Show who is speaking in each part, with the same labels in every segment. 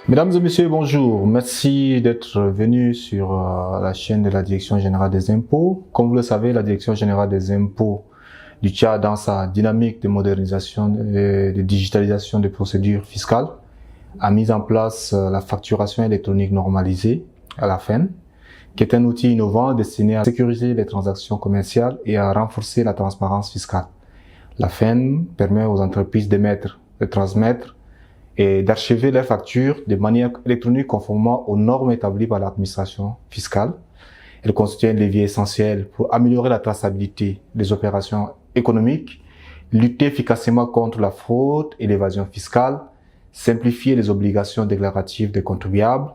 Speaker 1: Mesdames et messieurs, bonjour. Merci d'être venus sur la chaîne de la Direction générale des impôts. Comme vous le savez, la Direction générale des impôts du Tchad, dans sa dynamique de modernisation et de digitalisation des procédures fiscales, a mis en place la facturation électronique normalisée à la FEN, qui est un outil innovant destiné à sécuriser les transactions commerciales et à renforcer la transparence fiscale. La FEN permet aux entreprises d'émettre, de transmettre et d'archiver leurs factures de manière électronique conformément aux normes établies par l'administration fiscale. Elle constitue un levier essentiel pour améliorer la traçabilité des opérations économiques, lutter efficacement contre la fraude et l'évasion fiscale, simplifier les obligations déclaratives des contribuables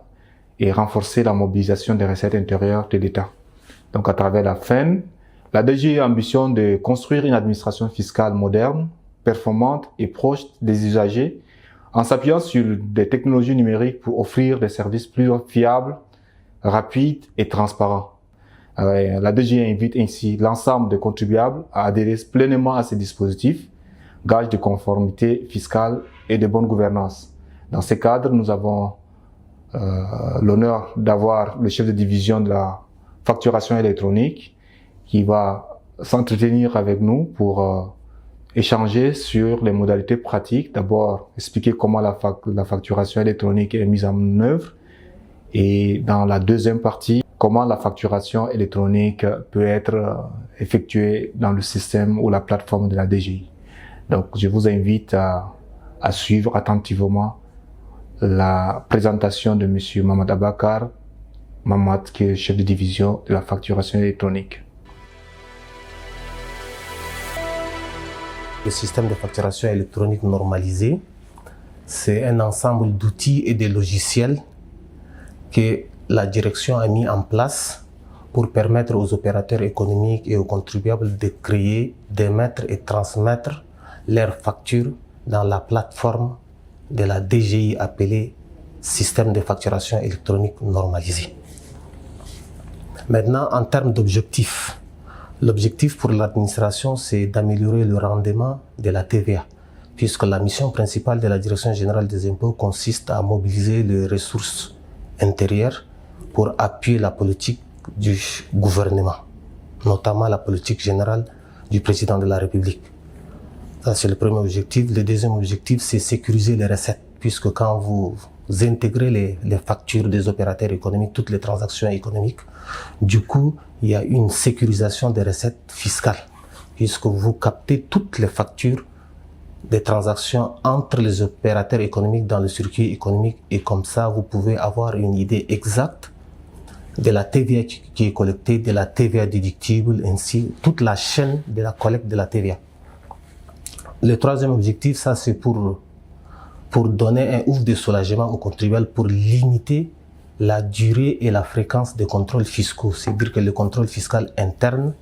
Speaker 1: et renforcer la mobilisation des recettes intérieures de l'État. Donc à travers la FEN, la DGI a l'ambition de construire une administration fiscale moderne, performante et proche des usagers, en s'appuyant sur des technologies numériques pour offrir des services plus fiables, rapides et transparents. La DGI invite ainsi l'ensemble des contribuables à adhérer pleinement à ces dispositifs, gage de conformité fiscale et de bonne gouvernance. Dans ce cadre, nous avons l'honneur d'avoir le chef de division de la facturation électronique qui va s'entretenir avec nous pour échanger sur les modalités pratiques. D'abord, expliquer comment la facturation électronique est mise en œuvre. Et dans la deuxième partie, comment la facturation électronique peut être effectuée dans le système ou la plateforme de la DGI. Donc, je vous invite à suivre attentivement la présentation de M. Mamad Abakar, Mamad, qui est chef de division de la facturation électronique.
Speaker 2: Le système de facturation électronique normalisé, c'est un ensemble d'outils et de logiciels que la direction a mis en place pour permettre aux opérateurs économiques et aux contribuables de créer, d'émettre et transmettre leurs factures dans la plateforme de la DGI appelée système de facturation électronique normalisé. Maintenant, en termes d'objectifs, l'objectif pour l'administration, c'est d'améliorer le rendement de la TVA, puisque la mission principale de la Direction générale des impôts consiste à mobiliser les ressources intérieures pour appuyer la politique du gouvernement, notamment la politique générale du président de la République. Ça, c'est le premier objectif. Le deuxième objectif, c'est sécuriser les recettes, puisque quand vous intégrez les factures des opérateurs économiques, toutes les transactions économiques, du coup, il y a une sécurisation des recettes fiscales, puisque vous captez toutes les factures des transactions entre les opérateurs économiques dans le circuit économique, et comme ça, vous pouvez avoir une idée exacte de la TVA qui est collectée, de la TVA déductible, ainsi toute la chaîne de la collecte de la TVA. Le troisième objectif, ça c'est pour donner un ouf de soulagement aux contribuables, pour limiter la durée et la fréquence des contrôles fiscaux. C'est-à-dire que le contrôle fiscal interne,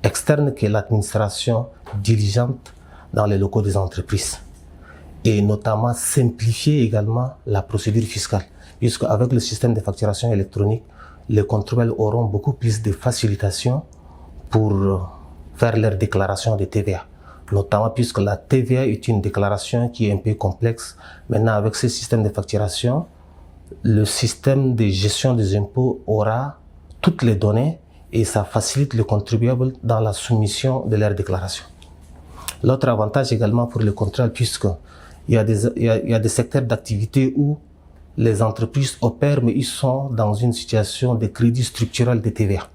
Speaker 2: externe, que l'administration diligente dans les locaux des entreprises. Et notamment simplifier également la procédure fiscale. Puisque avec le système de facturation électronique, les contribuables auront beaucoup plus de facilitation pour faire leur déclaration de TVA. Notamment puisque la TVA est une déclaration qui est un peu complexe. Maintenant, avec ce système de facturation, le système de gestion des impôts aura toutes les données et ça facilite le contribuable dans la soumission de leur déclaration. L'autre avantage également pour le contrôle, puisqu'il y a des secteurs d'activité où les entreprises opèrent, mais ils sont dans une situation de crédit structurel de TVA.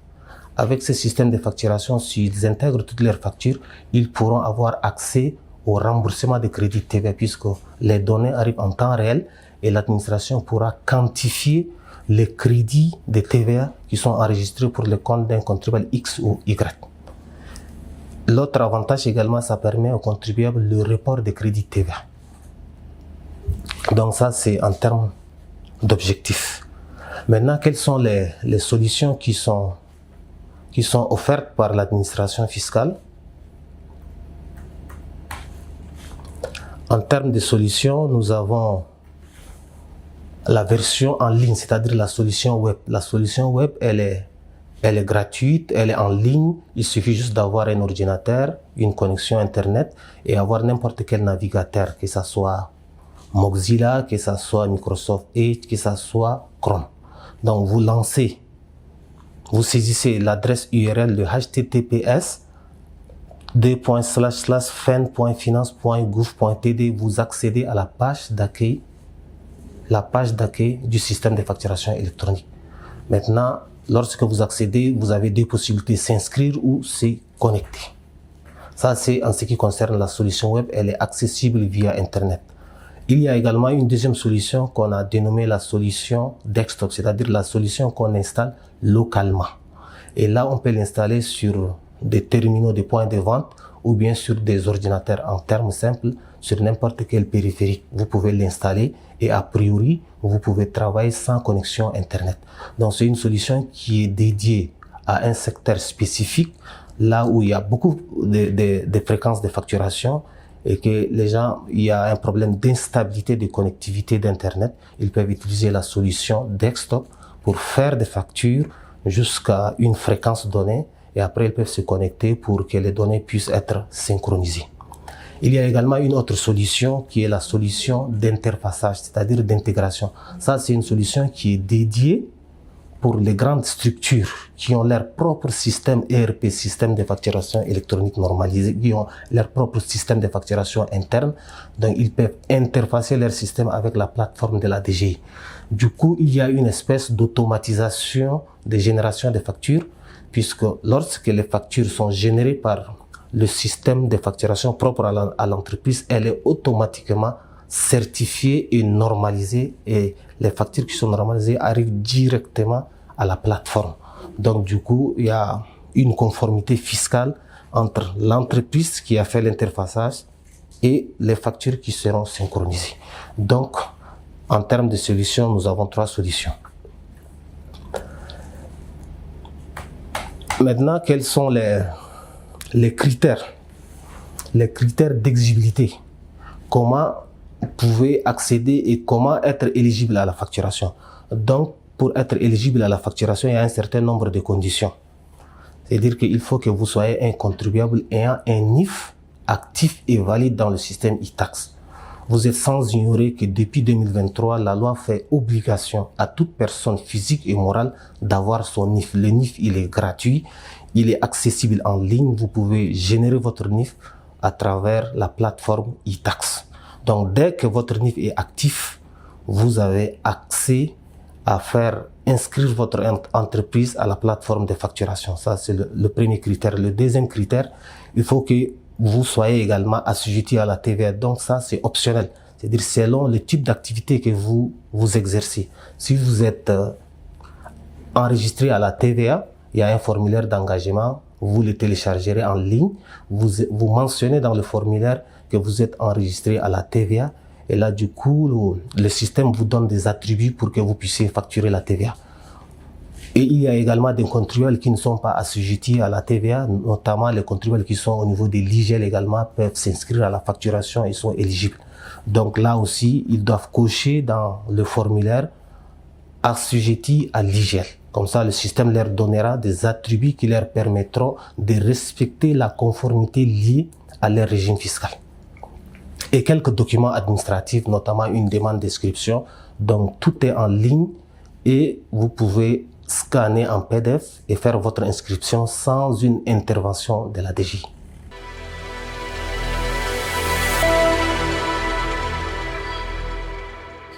Speaker 2: Avec ce système de facturation, s'ils intègrent toutes leurs factures, ils pourront avoir accès au remboursement des crédits TVA, puisque les données arrivent en temps réel et l'administration pourra quantifier les crédits de TVA qui sont enregistrés pour le compte d'un contribuable X ou Y. L'autre avantage également, ça permet aux contribuables le report des crédits TVA. Donc ça, c'est en termes d'objectifs. Maintenant, quelles sont les solutions qui sont offertes par l'administration fiscale? En termes de solutions, nous avons la version en ligne, c'est-à-dire la solution web. La solution web, elle est gratuite, elle est en ligne. Il suffit juste d'avoir un ordinateur, une connexion Internet et avoir n'importe quel navigateur, que ce soit Mozilla, que ce soit Microsoft Edge, que ce soit Chrome. Donc vous lancez, vous saisissez l'adresse URL de https://fen.finance.gouv.td, vous accédez à la page d'accueil du système de facturation électronique. Maintenant, lorsque vous accédez, vous avez deux possibilités, s'inscrire ou se connecter. Ça, c'est en ce qui concerne la solution web, elle est accessible via Internet. Il y a également une deuxième solution qu'on a dénommée la solution desktop, c'est-à-dire la solution qu'on installe localement. Et là, on peut l'installer sur des terminaux de points de vente ou bien sur des ordinateurs en termes simples, sur n'importe quel périphérique. Vous pouvez l'installer et a priori, vous pouvez travailler sans connexion Internet. Donc, c'est une solution qui est dédiée à un secteur spécifique, là où il y a beaucoup de fréquences de facturation et que les gens, il y a un problème d'instabilité de connectivité d'Internet. Ils peuvent utiliser la solution desktop pour faire des factures jusqu'à une fréquence donnée et après ils peuvent se connecter pour que les données puissent être synchronisées. Il y a également une autre solution qui est la solution d'interfaçage, c'est-à-dire d'intégration. Ça, c'est une solution qui est dédiée pour les grandes structures qui ont leur propre système ERP, système de facturation électronique normalisé, qui ont leur propre système de facturation interne. Donc, ils peuvent interfacer leur système avec la plateforme de la DGI. Du coup, il y a une espèce d'automatisation des générations de factures, puisque lorsque les factures sont générées par le système de facturation propre à l'entreprise, elle est automatiquement certifiée et normalisée, et les factures qui sont normalisées arrivent directement à la plateforme. Donc du coup, il y a une conformité fiscale entre l'entreprise qui a fait l'interfaçage et les factures qui seront synchronisées. Donc, en termes de solutions, nous avons trois solutions. Maintenant, quels sont les critères d'exigibilité? Comment vous pouvez accéder et comment être éligible à la facturation? Donc, pour être éligible à la facturation, il y a un certain nombre de conditions. C'est-à-dire qu'il faut que vous soyez un contribuable ayant un NIF actif et valide dans le système e-tax. Vous êtes sans ignorer que depuis 2023, la loi fait obligation à toute personne physique et morale d'avoir son NIF. Le NIF, il est gratuit, il est accessible en ligne. Vous pouvez générer votre NIF à travers la plateforme e-tax. Donc, dès que votre NIF est actif, vous avez accès à faire inscrire votre entreprise à la plateforme de facturation. Ça, c'est le premier critère. Le deuxième critère, il faut que vous soyez également assujetti à la TVA. Donc ça, c'est optionnel. C'est-à-dire selon le type d'activité que vous exercez. Si vous êtes enregistré à la TVA, il y a un formulaire d'engagement. Vous le téléchargerez en ligne. Vous mentionnez dans le formulaire que vous êtes enregistré à la TVA. Et là, du coup, le système vous donne des attributs pour que vous puissiez facturer la TVA. Et il y a également des contribuables qui ne sont pas assujettis à la TVA, notamment les contribuables qui sont au niveau de l'IGEL également peuvent s'inscrire à la facturation et sont éligibles. Donc là aussi, ils doivent cocher dans le formulaire assujettis à l'IGEL. Comme ça, le système leur donnera des attributs qui leur permettront de respecter la conformité liée à leur régime fiscal. Et quelques documents administratifs, notamment une demande d'inscription. Donc tout est en ligne et vous pouvez scanner en PDF et faire votre inscription sans une intervention de la DGI.